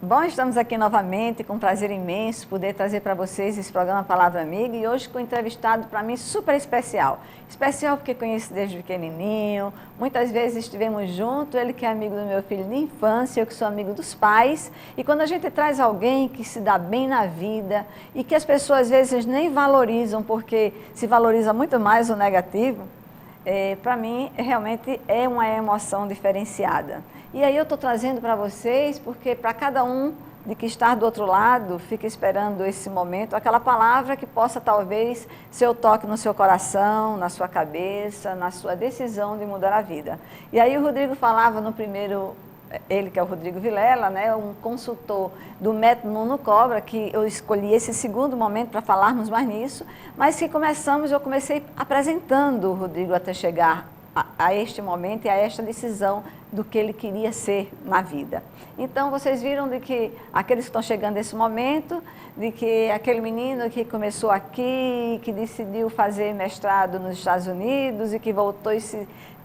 Bom, estamos aqui novamente, com um prazer imenso poder trazer para vocês esse programa Palavra Amiga e hoje com um entrevistado para mim super especial. Especial porque conheço desde pequenininho, muitas vezes estivemos juntos, ele que é amigo do meu filho de infância, eu que sou amigo dos pais. E quando a gente traz alguém que se dá bem na vida e que as pessoas às vezes nem valorizam porque se valoriza muito mais o negativo, para mim realmente é uma emoção diferenciada. E aí eu estou trazendo para vocês, porque para cada um de que está do outro lado, fica esperando esse momento, aquela palavra que possa talvez ser o toque no seu coração, na sua cabeça, na sua decisão de mudar a vida. E aí o Rodrigo falava no primeiro, ele que é o Rodrigo Vilela, né, um consultor do método Nuno Cobra, que eu escolhi esse segundo momento para falarmos mais nisso, mas que eu comecei apresentando o Rodrigo até chegar a este momento e a esta decisão do que ele queria ser na vida. Então, vocês viram de que aqueles que estão chegando nesse momento, de que aquele menino que começou aqui, que decidiu fazer mestrado nos Estados Unidos e que voltou e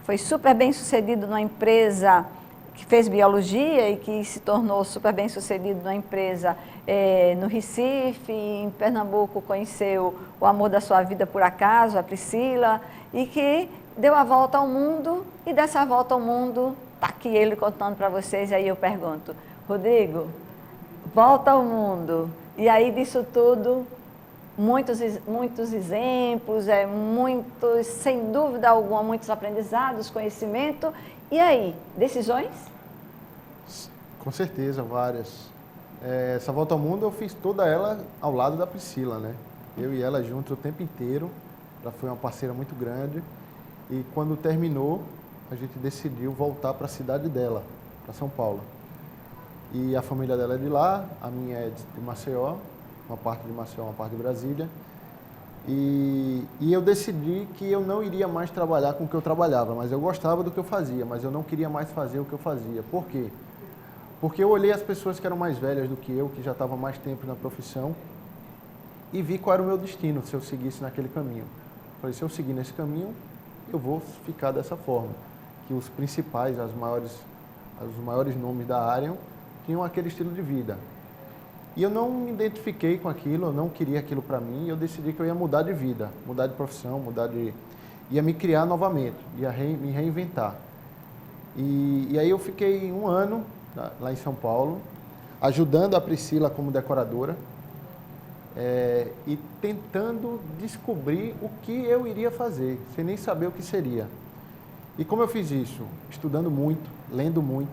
foi super bem sucedido numa empresa que fez biologia e que se tornou super bem sucedido numa empresa no Recife, em Pernambuco, conheceu o amor da sua vida por acaso, a Priscila, e que deu a volta ao mundo, e dessa volta ao mundo, está aqui ele contando para vocês, e aí eu pergunto, Rodrigo, volta ao mundo, e aí disso tudo, muitos exemplos, muitos, sem dúvida alguma, muitos aprendizados, conhecimento, e aí, decisões? Com certeza, várias. Essa volta ao mundo eu fiz toda ela ao lado da Priscila, né? Eu e ela juntos o tempo inteiro, ela foi uma parceira muito grande. E quando terminou, a gente decidiu voltar para a cidade dela, para São Paulo. E a família dela é de lá, a minha é de Maceió, uma parte de Maceió, uma parte de Brasília. E eu decidi que eu não iria mais trabalhar com o que eu trabalhava, mas eu gostava do que eu fazia, mas eu não queria mais fazer o que eu fazia. Por quê? Porque eu olhei as pessoas que eram mais velhas do que eu, que já estavam mais tempo na profissão, e vi qual era o meu destino se eu seguisse naquele caminho. Falei, se eu seguir nesse caminho, eu vou ficar dessa forma, que os principais, os maiores nomes da área tinham aquele estilo de vida. E eu não me identifiquei com aquilo, eu não queria aquilo para mim, e eu decidi que eu ia mudar de vida, mudar de profissão, ia me criar novamente, ia me reinventar. E aí eu fiquei um ano lá em São Paulo, ajudando a Priscila como decoradora, e tentando descobrir o que eu iria fazer, sem nem saber o que seria. E como eu fiz isso? Estudando muito, lendo muito,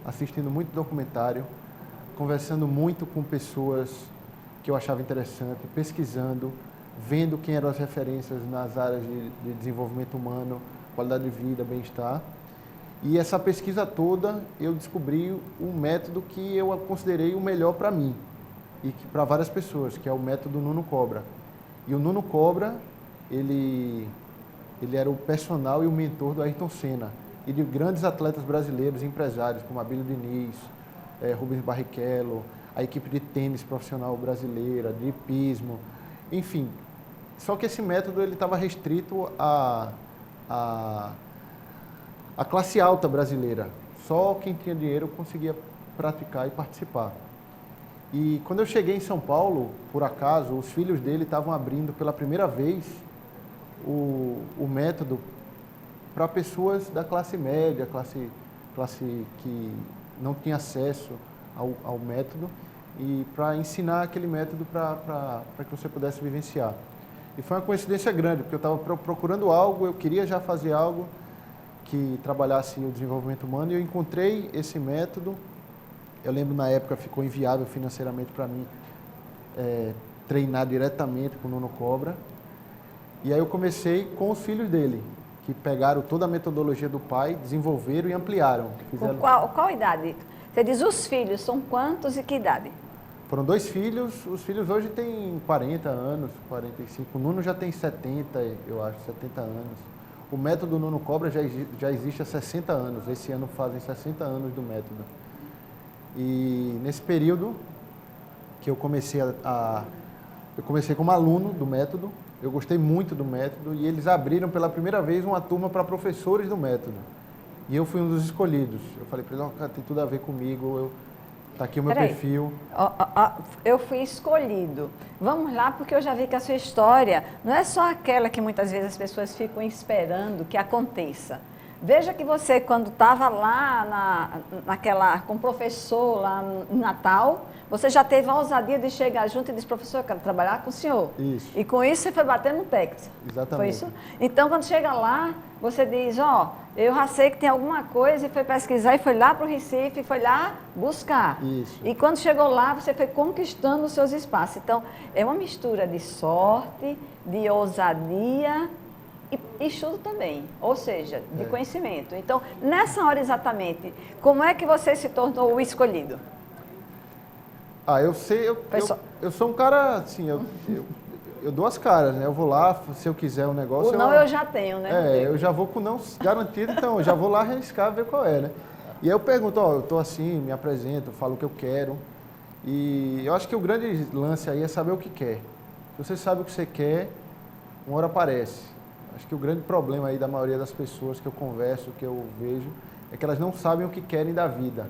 assistindo muito documentário, conversando muito com pessoas que eu achava interessante, pesquisando, vendo quem eram as referências nas áreas de desenvolvimento humano, qualidade de vida, bem-estar. E essa pesquisa toda, eu descobri um método que eu considerei o melhor para mim e para várias pessoas, que é o método Nuno Cobra. E o Nuno Cobra, ele era o personal e o mentor do Ayrton Senna e de grandes atletas brasileiros, empresários, como Abílio Diniz, Rubens Barrichello, a equipe de tênis profissional brasileira, de hipismo, enfim. Só que esse método ele estava restrito à classe alta brasileira. Só quem tinha dinheiro conseguia praticar e participar. E quando eu cheguei em São Paulo, por acaso, os filhos dele estavam abrindo pela primeira vez o método para pessoas da classe média, classe que não tinha acesso ao método, e para ensinar aquele método para que você pudesse vivenciar. E foi uma coincidência grande, porque eu estava procurando algo, eu queria já fazer algo que trabalhasse o desenvolvimento humano, e eu encontrei esse método. Eu lembro na época ficou inviável financeiramente para mim treinar diretamente com o Nuno Cobra. E aí eu comecei com os filhos dele, que pegaram toda a metodologia do pai, desenvolveram e ampliaram. Fizeram... Qual idade? Você diz os filhos, são quantos e que idade? Foram 2 filhos, os filhos hoje têm 40 anos, 45. O Nuno já tem 70, eu acho, 70 anos. O método Nuno Cobra já existe há 60 anos, esse ano fazem 60 anos do método. E nesse período que eu comecei eu comecei como aluno do método, eu gostei muito do método, e eles abriram pela primeira vez uma turma para professores do método. E eu fui um dos escolhidos. Eu falei para eles, oh, cara, tem tudo a ver comigo, Tá aqui o meu Peraí. perfil. Eu fui escolhido. Vamos lá, porque eu já vi que a sua história não é só aquela que muitas vezes as pessoas ficam esperando que aconteça. Veja que você, quando estava lá com o professor lá no Natal, você já teve a ousadia de chegar junto e disse, professor, eu quero trabalhar com o senhor. Isso. E com isso você foi bater no Texas. Exatamente. Foi isso? Então, quando chega lá, você diz, eu já sei que tem alguma coisa, e foi pesquisar, e foi lá para o Recife, e foi lá buscar. Isso. E quando chegou lá, você foi conquistando os seus espaços. Então, é uma mistura de sorte, de ousadia e estudo também, ou seja, de conhecimento. Então, nessa hora exatamente, como é que você se tornou o escolhido? Eu sei, eu sou um cara, assim, eu dou as caras, né? Eu vou lá, se eu quiser um negócio... O não eu já tenho, né? Eu já vou com o não garantido, então eu já vou lá arriscar, ver qual é, né? E aí eu pergunto, eu tô assim, me apresento, falo o que eu quero. E eu acho que o grande lance aí é saber o que quer. Se você sabe o que você quer, uma hora aparece. Acho que o grande problema aí da maioria das pessoas que eu converso, que eu vejo, é que elas não sabem o que querem da vida.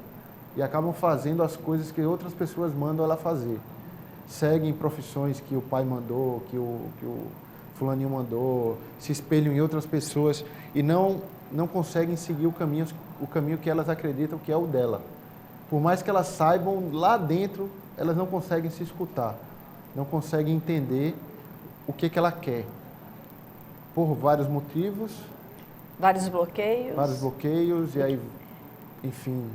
E acabam fazendo as coisas que outras pessoas mandam ela fazer. Seguem profissões que o pai mandou, que o fulaninho mandou, se espelham em outras pessoas e não conseguem seguir o caminho que elas acreditam que é o dela. Por mais que elas saibam, lá dentro, elas não conseguem se escutar, não conseguem entender o que ela quer. Por vários motivos. Vários bloqueios. Vários bloqueios, e aí, enfim,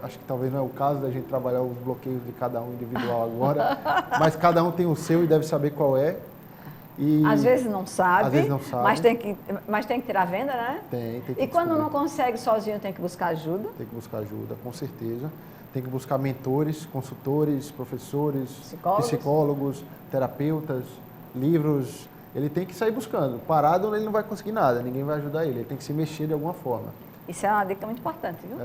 acho que talvez não é o caso da gente trabalhar os bloqueios de cada um individual agora, mas cada um tem o seu e deve saber qual é. E às vezes não sabe, às vezes não sabe. Mas tem que tirar a venda, né? Tem que E quando descobrir. não consegue sozinho, tem que buscar ajuda? Tem que buscar ajuda, com certeza. Tem que buscar mentores, consultores, professores, psicólogos, terapeutas, livros. Ele tem que sair buscando. Parado, ele não vai conseguir nada, ninguém vai ajudar ele. Ele tem que se mexer de alguma forma. Isso é uma dica muito importante, viu?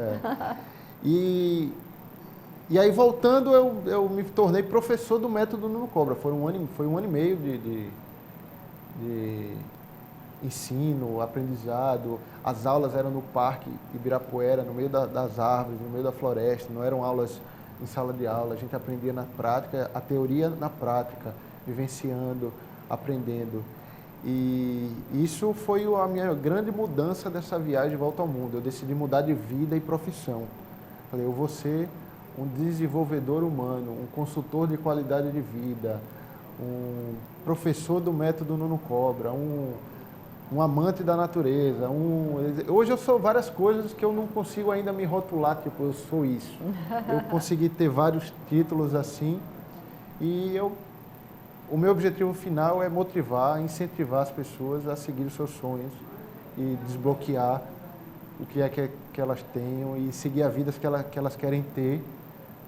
E aí, voltando, eu me tornei professor do método Nuno Cobra. Foi um ano e meio de ensino, aprendizado. As aulas eram no Parque Ibirapuera, no meio das árvores, no meio da floresta. Não eram aulas em sala de aula. A gente aprendia na prática, a teoria na prática, vivenciando, aprendendo. E isso foi a minha grande mudança dessa viagem de volta ao mundo. Eu decidi mudar de vida e profissão. Falei, eu vou ser um desenvolvedor humano, um consultor de qualidade de vida, um professor do método Nuno Cobra, um amante da natureza. Hoje eu sou várias coisas que eu não consigo ainda me rotular, tipo, eu sou isso. Eu consegui ter vários títulos assim e o meu objetivo final é motivar, incentivar as pessoas a seguir os seus sonhos e desbloquear o que é que elas tenham e seguir a vida que elas querem ter,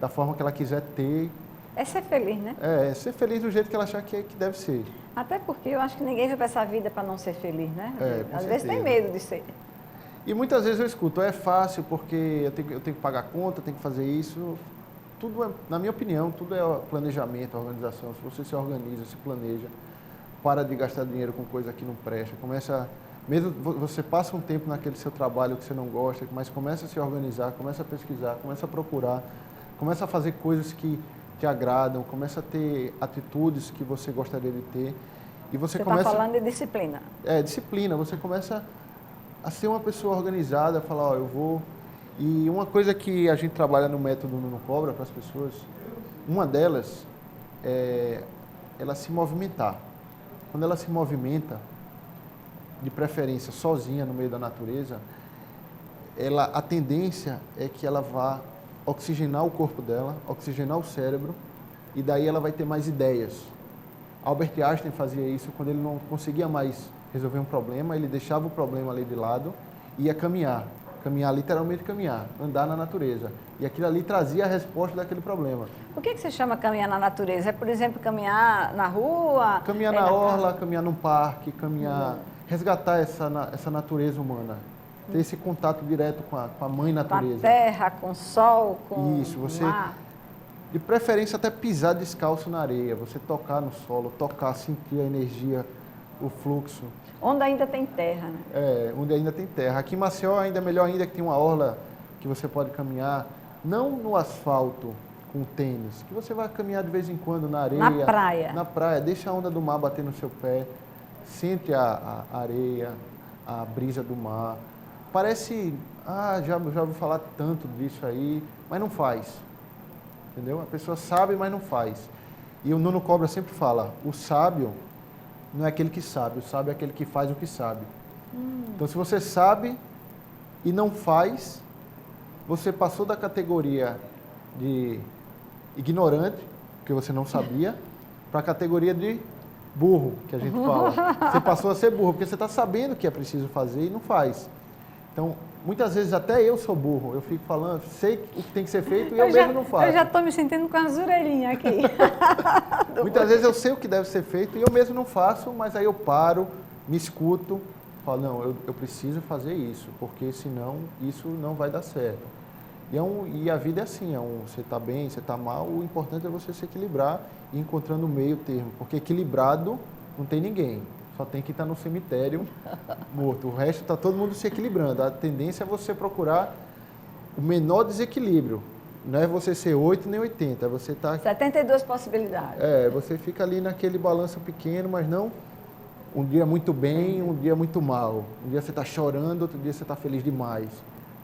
da forma que ela quiser ter. É ser feliz, né? É ser feliz do jeito que ela achar que deve ser. Até porque eu acho que ninguém vai para essa vida para não ser feliz, né? Às vezes tem medo de ser. E muitas vezes eu escuto, é fácil porque eu tenho que pagar conta, eu tenho que fazer isso. Tudo na minha opinião, tudo é planejamento, organização. Se você se organiza, se planeja, para de gastar dinheiro com coisa que não presta, mesmo você passa um tempo naquele seu trabalho que você não gosta, mas começa a se organizar, começa a pesquisar, começa a procurar, começa a fazer coisas que te agradam, começa a ter atitudes que você gostaria de ter. E você começa... está falando de disciplina. Disciplina. Você começa a ser uma pessoa organizada, a falar, eu vou... E uma coisa que a gente trabalha no método Nuno Cobra para as pessoas, uma delas é ela se movimentar. Quando ela se movimenta, de preferência sozinha no meio da natureza, a tendência é que ela vá oxigenar o corpo dela, oxigenar o cérebro, e daí ela vai ter mais ideias. Albert Einstein fazia isso quando ele não conseguia mais resolver um problema, ele deixava o problema ali de lado e ia caminhar, literalmente caminhar, andar na natureza. E aquilo ali trazia a resposta daquele problema. O que você chama caminhar na natureza? É, por exemplo, caminhar na rua? Caminhar na orla, caminhar num parque, resgatar essa natureza humana. Ter esse contato direto com a mãe natureza. Com a terra, com o sol, com isso, você, o mar. De preferência até pisar descalço na areia, você tocar no solo, sentir a energia, o fluxo. Onde ainda tem terra, né? Onde ainda tem terra. Aqui em Maceió ainda é melhor ainda que tem uma orla que você pode caminhar Não no asfalto com tênis, que você vai caminhar de vez em quando na areia. Na praia. Na praia, deixa a onda do mar bater no seu pé, sente a areia, a brisa do mar. Parece, já ouvi falar tanto disso aí, mas não faz. Entendeu? A pessoa sabe, mas não faz. E o Nuno Cobra sempre fala, o sábio não é aquele que sabe, o sábio é aquele que faz o que sabe. Então, se você sabe e não faz, você passou da categoria de ignorante, porque você não sabia, para a categoria de burro, que a gente fala. Você passou a ser burro, porque você está sabendo o que é preciso fazer e não faz. Então, muitas vezes até eu sou burro, eu fico falando, sei o que tem que ser feito e eu mesmo não faço. Eu já estou me sentindo com as orelhinhas aqui. Muitas vezes eu sei o que deve ser feito e eu mesmo não faço, mas aí eu paro, me escuto, falo, não, eu preciso fazer isso, porque senão isso não vai dar certo. E a vida é assim, você está bem, você está mal, o importante é você se equilibrar e encontrando o meio termo, porque equilibrado não tem ninguém, só tem que estar no cemitério morto, o resto está todo mundo se equilibrando, a tendência é você procurar o menor desequilíbrio, não é você ser 8 nem 80, é você estar... 72 possibilidades. Você fica ali naquele balanço pequeno, mas não um dia muito bem, um dia muito mal, um dia você está chorando, outro dia você está feliz demais.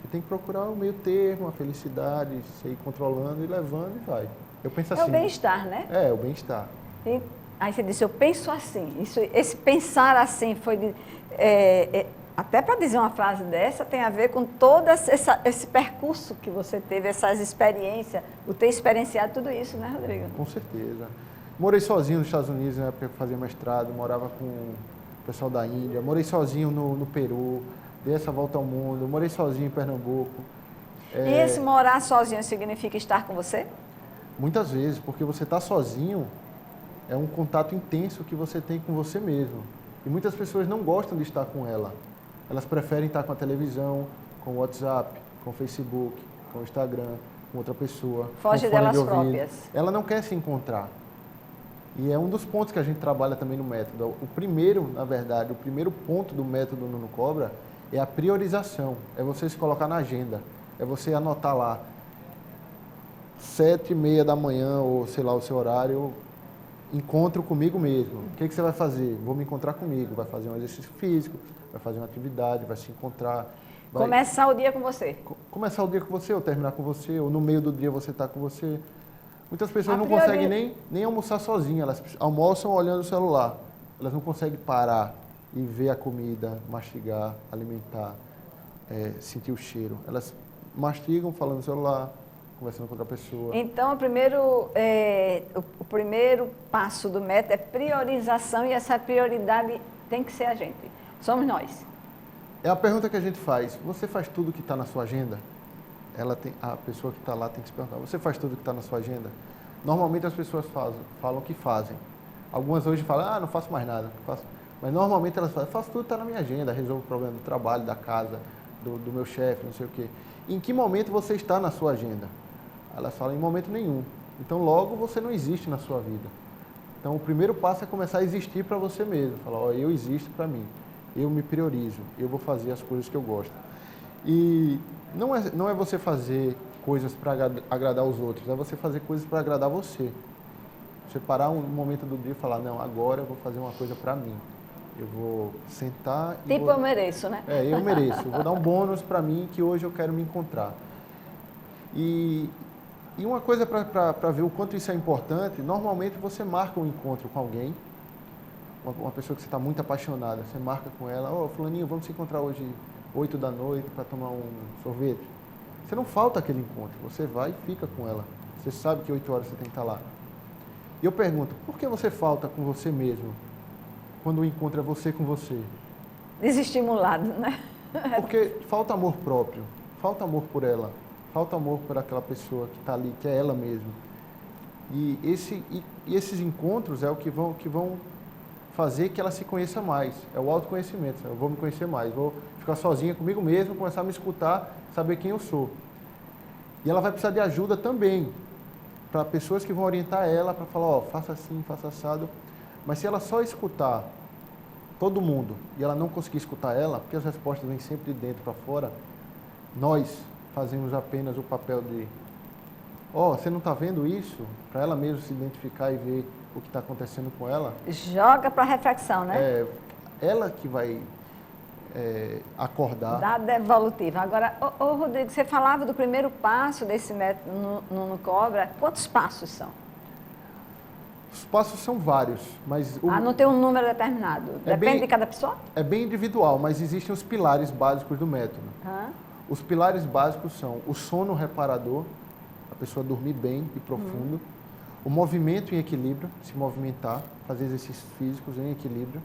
Você tem que procurar o meio termo, a felicidade, você ir controlando e levando e vai. Eu penso assim. É o bem-estar, né? É, o bem-estar. E aí você disse, eu penso assim. Esse pensar assim foi... até para dizer uma frase dessa, tem a ver com todo esse percurso que você teve, essas experiências, o ter experienciado tudo isso, né, Rodrigo? Com certeza. Morei sozinho nos Estados Unidos, na época que eu fazia mestrado, morava com o pessoal da Índia, morei sozinho no Peru, dei essa volta ao mundo, morei sozinho em Pernambuco. E esse morar sozinho significa estar com você? Muitas vezes, porque você está sozinho, é um contato intenso que você tem com você mesmo. E muitas pessoas não gostam de estar com ela. Elas preferem estar com a televisão, com o WhatsApp, com o Facebook, com o Instagram, com outra pessoa. Foge delas próprias. Ela não quer se encontrar. E é um dos pontos que a gente trabalha também no método. O primeiro, na verdade, o primeiro ponto do método Nuno Cobra é a priorização. É você se colocar na agenda. É você anotar lá 7h30 da manhã, ou sei lá, o seu horário, encontro comigo mesmo. O que você vai fazer? Vou me encontrar comigo. Vai fazer um exercício físico, vai fazer uma atividade, vai se encontrar. Começar o dia com você. Começar o dia com você, ou terminar com você, ou no meio do dia você está com você. Muitas pessoas não conseguem nem almoçar sozinhas, elas almoçam olhando o celular. Elas não conseguem parar e ver a comida, mastigar, alimentar, sentir o cheiro. Elas mastigam falando no celular, conversando com outra pessoa. Então, o primeiro passo do método é priorização, e essa prioridade tem que ser a gente. Somos nós. É a pergunta que a gente faz. Você faz tudo que está na sua agenda? A pessoa que está lá tem que se perguntar, você faz tudo que está na sua agenda? Normalmente as pessoas falam que fazem. Algumas hoje falam, não faço mais nada. Mas normalmente elas falam, faço tudo que está na minha agenda, resolvo o problema do trabalho, da casa, do meu chefe, não sei o quê. Em que momento você está na sua agenda? Elas falam, em momento nenhum. Então logo você não existe na sua vida. Então o primeiro passo é começar a existir para você mesmo. Falar, eu existo para mim, eu me priorizo, eu vou fazer as coisas que eu gosto. E não é você fazer coisas para agradar os outros, é você fazer coisas para agradar você. Você parar um momento do dia e falar, não, agora eu vou fazer uma coisa para mim. Eu vou sentar e eu mereço, né? Eu mereço. Eu vou dar um bônus para mim que hoje eu quero me encontrar. E uma coisa para ver o quanto isso é importante, normalmente você marca um encontro com alguém, uma pessoa que você está muito apaixonada, você marca com ela, fulaninho, vamos se encontrar hoje 8 da noite para tomar um sorvete. Você não falta aquele encontro, você vai e fica com ela. Você sabe que 8 horas você tem que estar lá. E eu pergunto, por que você falta com você mesmo, quando o encontro é você com você? Desestimulado, né? Porque falta amor próprio, falta amor por ela, falta amor por aquela pessoa que está ali, que é ela mesma. E esses encontros é o que vão fazer que ela se conheça mais. É o autoconhecimento. Eu vou me conhecer mais, vou ficar sozinha comigo mesmo, começar a me escutar, saber quem eu sou. E ela vai precisar de ajuda também, para pessoas que vão orientar ela, para falar, faça assim, faça assado. Mas se ela só escutar todo mundo e ela não conseguir escutar ela, porque as respostas vêm sempre de dentro para fora, nós fazemos apenas o papel de Você não está vendo isso? Para ela mesmo se identificar e ver o que está acontecendo com ela. Joga para reflexão, né? Ela que vai acordar. Da devolutiva. Agora, Rodrigo, você falava do primeiro passo desse método no Cobra. Quantos passos são? Os passos são vários, mas... não tem um número determinado? Depende de cada pessoa? É bem individual, mas existem os pilares básicos do método. Os pilares básicos são o sono reparador, a pessoa dormir bem e profundo, o movimento em equilíbrio, se movimentar, fazer exercícios físicos em equilíbrio,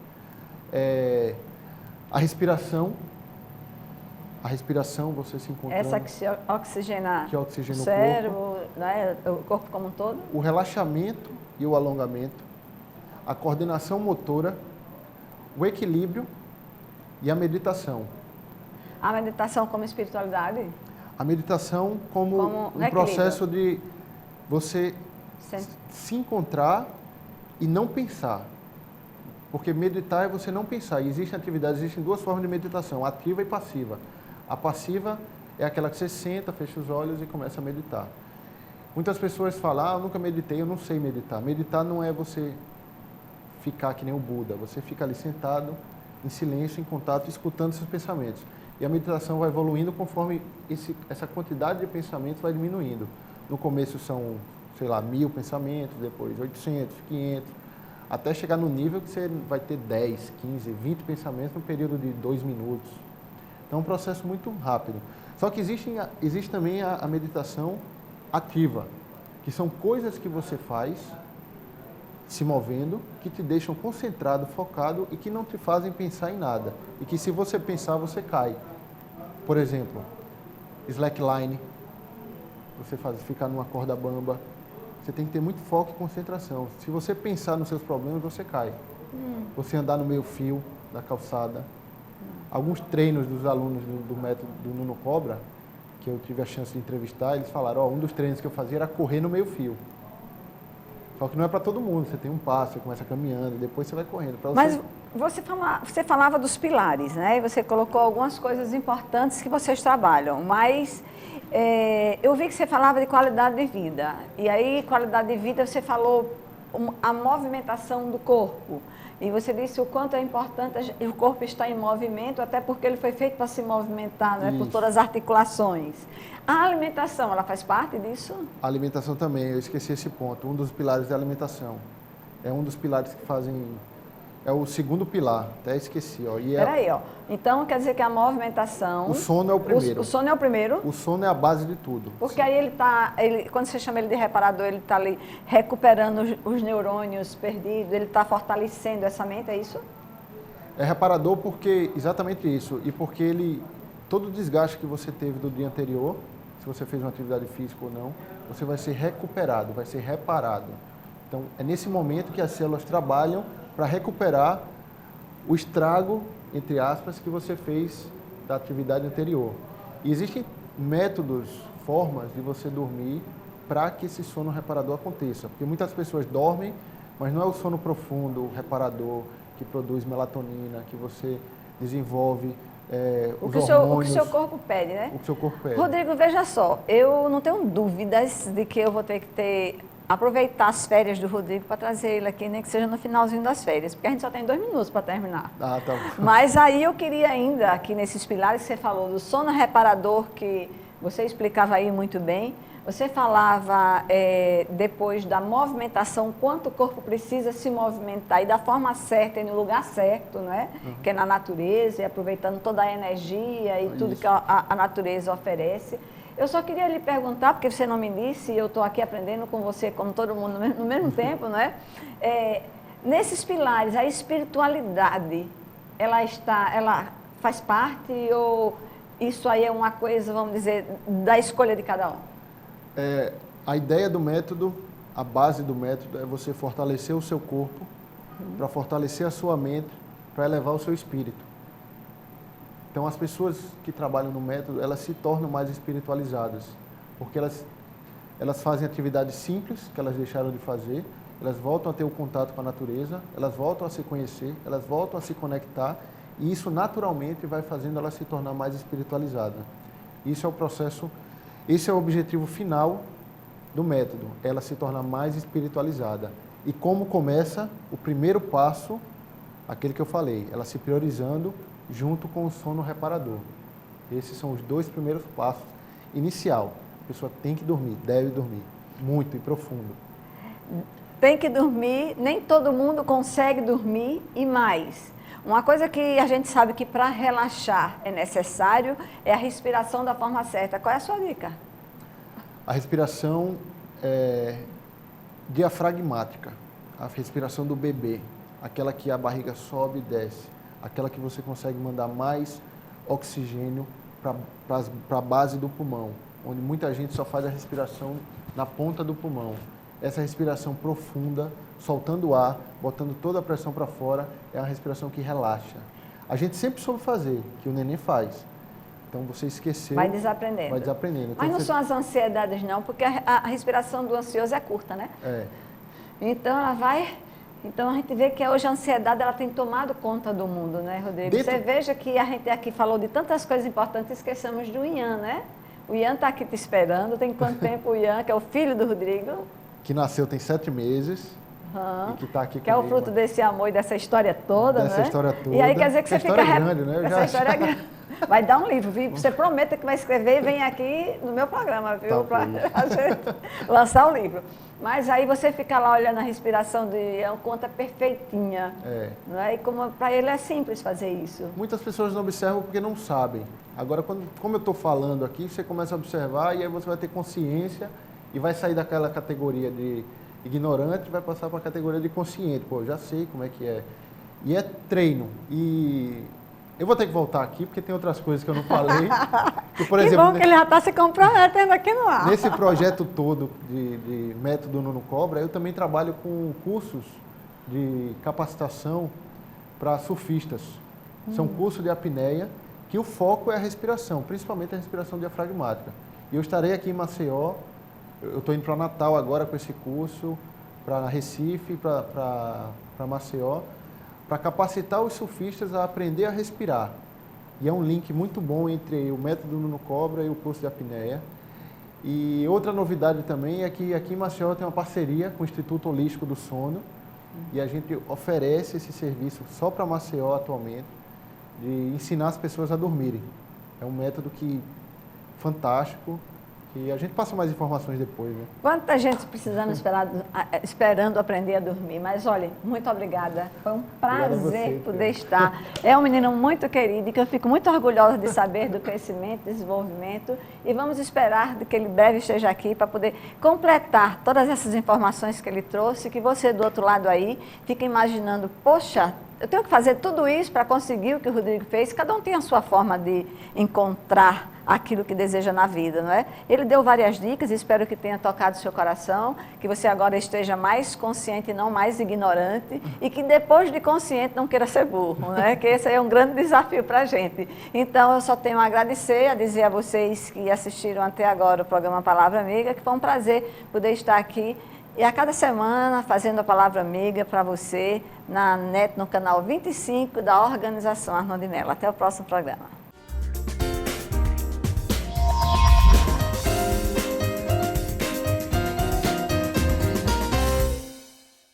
a respiração, você se encontrando. Essa que oxigena, o cérebro, né, o corpo como um todo. O relaxamento e o alongamento, a coordenação motora, o equilíbrio e a meditação. A meditação como espiritualidade? A meditação como um processo de você se encontrar e não pensar. Porque meditar é você não pensar. E existem duas formas de meditação, ativa e passiva. A passiva é aquela que você senta, fecha os olhos e começa a meditar. Muitas pessoas falam, eu nunca meditei, eu não sei meditar. Meditar não é você ficar que nem o Buda. Você fica ali sentado, em silêncio, em contato, escutando seus pensamentos. E a meditação vai evoluindo conforme essa quantidade de pensamentos vai diminuindo. No começo são, 1000 pensamentos, depois 800, 500, até chegar no nível que você vai ter 10, 15, 20 pensamentos no período de 2 minutos. Então é um processo muito rápido. Só que existe também a meditação ativa, que são coisas que você faz se movendo, que te deixam concentrado, focado e que não te fazem pensar em nada. E que se você pensar, você cai. Por exemplo, slackline, você ficar numa corda bamba. Você tem que ter muito foco e concentração. Se você pensar nos seus problemas, você cai. Você andar no meio fio da calçada. Alguns treinos dos alunos do método do Nuno Cobra, que eu tive a chance de entrevistar, eles falaram, um dos treinos que eu fazia era correr no meio fio. Só que não é para todo mundo, você tem um passo, você começa caminhando, depois você vai correndo. Mas você falava dos pilares, né? E você colocou algumas coisas importantes que vocês trabalham, mas eu vi que você falava de qualidade de vida. E aí, qualidade de vida, você falou a movimentação do corpo. E você disse o quanto é importante o corpo estar em movimento, até porque ele foi feito para se movimentar, né, por todas as articulações. A alimentação, ela faz parte disso? A alimentação também, eu esqueci esse ponto. Um dos pilares da alimentação. É um dos pilares que fazem... É o segundo pilar, até esqueci. Peraí, então quer dizer que a movimentação... O sono é o primeiro. O sono é o primeiro? O sono é a base de tudo. Porque aí quando você chama ele de reparador, ele está ali recuperando os neurônios perdidos, ele está fortalecendo essa mente, é isso? É reparador porque, exatamente isso, e porque todo o desgaste que você teve do dia anterior, se você fez uma atividade física ou não, você vai ser recuperado, vai ser reparado. Então, é nesse momento que as células trabalham para recuperar o estrago, entre aspas, que você fez da atividade anterior. E existem métodos, formas de você dormir para que esse sono reparador aconteça. Porque muitas pessoas dormem, mas não é o sono profundo, o reparador, que produz melatonina, que você desenvolve os hormônios. O que o seu corpo pede, né? O que o seu corpo pede. Rodrigo, veja só, eu não tenho dúvidas de que eu vou ter que aproveitar as férias do Rodrigo para trazer ele aqui, nem que seja no finalzinho das férias, porque a gente só tem 2 minutos para terminar. Tá bom. Mas aí eu queria ainda, aqui nesses pilares que você falou, do sono reparador, que você explicava aí muito bem, você falava depois da movimentação, quanto o corpo precisa se movimentar e da forma certa e no lugar certo, né? Que é na natureza, e aproveitando toda a energia e tudo que a natureza oferece. Eu só queria lhe perguntar, porque você não me disse, e eu estou aqui aprendendo com você, como todo mundo, no mesmo tempo, né? Nesses pilares, a espiritualidade, ela faz parte ou isso aí é uma coisa, vamos dizer, da escolha de cada um? A ideia do método, a base do método é você fortalecer o seu corpo, para fortalecer a sua mente, para elevar o seu espírito. Então, as pessoas que trabalham no método, elas se tornam mais espiritualizadas, porque elas fazem atividades simples que elas deixaram de fazer, elas voltam a ter o contato com a natureza, elas voltam a se conhecer, elas voltam a se conectar, e isso naturalmente vai fazendo ela se tornar mais espiritualizada. Isso é o processo, esse é o objetivo final do método, ela se torna mais espiritualizada. E como começa o primeiro passo, aquele que eu falei, ela se priorizando junto com o sono reparador. Esses são os 2 primeiros passos. Inicial, a pessoa tem que dormir, deve dormir, muito e profundo. Tem que dormir, nem todo mundo consegue dormir e mais. Uma coisa que a gente sabe que para relaxar é necessário é a respiração da forma certa. Qual é a sua dica? A respiração diafragmática, a respiração do bebê, aquela que a barriga sobe e desce, aquela que você consegue mandar mais oxigênio para a base do pulmão, onde muita gente só faz a respiração na ponta do pulmão. Essa respiração profunda, soltando o ar, botando toda a pressão para fora, é uma respiração que relaxa. A gente sempre soube fazer, que o neném faz. Então você esqueceu. Vai desaprendendo. Vai desaprendendo. Mas não são as ansiedades não, porque a respiração do ansioso é curta, né? É. Então ela vai... Então a gente vê que hoje a ansiedade ela tem tomado conta do mundo, né, Rodrigo? Você veja que a gente aqui falou de tantas coisas importantes e esquecemos do Ian, né? O Ian está aqui te esperando. Tem quanto tempo o Ian, que é o filho do Rodrigo? Que nasceu tem 7 meses. Uhum. E que está aqui que comigo, é o fruto desse amor e dessa história toda, dessa né? história toda. E aí quer dizer que você fica... grande, né? Essa história é grande. Vai dar um livro, viu? Você prometa que vai escrever e vem aqui no meu programa, viu? Para a gente lançar o livro. Mas aí você fica lá olhando a respiração de uma conta perfeitinha. É. Não é? E como para ele é simples fazer isso. Muitas pessoas não observam porque não sabem. Agora, como eu estou falando aqui, você começa a observar e aí você vai ter consciência e vai sair daquela categoria de ignorante e vai passar para a categoria de consciente. Pô, já sei como é que é. E é treino. E eu vou ter que voltar aqui porque tem outras coisas que eu não falei. Que, por exemplo, bom que ele já está se comprometendo aqui no ar. Nesse projeto todo de método Nuno Cobra, eu também trabalho com cursos de capacitação para surfistas. São cursos de apneia que o foco é a respiração, principalmente a respiração diafragmática. E eu estarei aqui em Maceió. Eu estou indo para Natal agora com esse curso, para Recife, para Maceió, para capacitar os surfistas a aprender a respirar. E é um link muito bom entre o método Nuno Cobra e o curso de apneia. E outra novidade também é que aqui em Maceió tem uma parceria com o Instituto Holístico do Sono, e a gente oferece esse serviço só para Maceió atualmente, de ensinar as pessoas a dormirem. É um método fantástico. E a gente passa mais informações depois, né? Quanta gente precisando, esperando aprender a dormir. Mas, olha, muito obrigada. Foi um prazer poder estar. É um menino muito querido e que eu fico muito orgulhosa de saber do crescimento, desenvolvimento. E vamos esperar de que ele breve esteja aqui para poder completar todas essas informações que ele trouxe, que você do outro lado aí fica imaginando, poxa, eu tenho que fazer tudo isso para conseguir o que o Rodrigo fez. Cada um tem a sua forma de encontrar aquilo que deseja na vida, não é? Ele deu várias dicas, espero que tenha tocado o seu coração, que você agora esteja mais consciente e não mais ignorante, e que depois de consciente não queira ser burro, não é? Que esse é um grande desafio para a gente. Então, eu só tenho a agradecer, a dizer a vocês que assistiram até agora o programa Palavra Amiga, que foi um prazer poder estar aqui. E a cada semana, fazendo a Palavra Amiga para você, na NET, no canal 25 da Organização Arnaldinella. Até o próximo programa.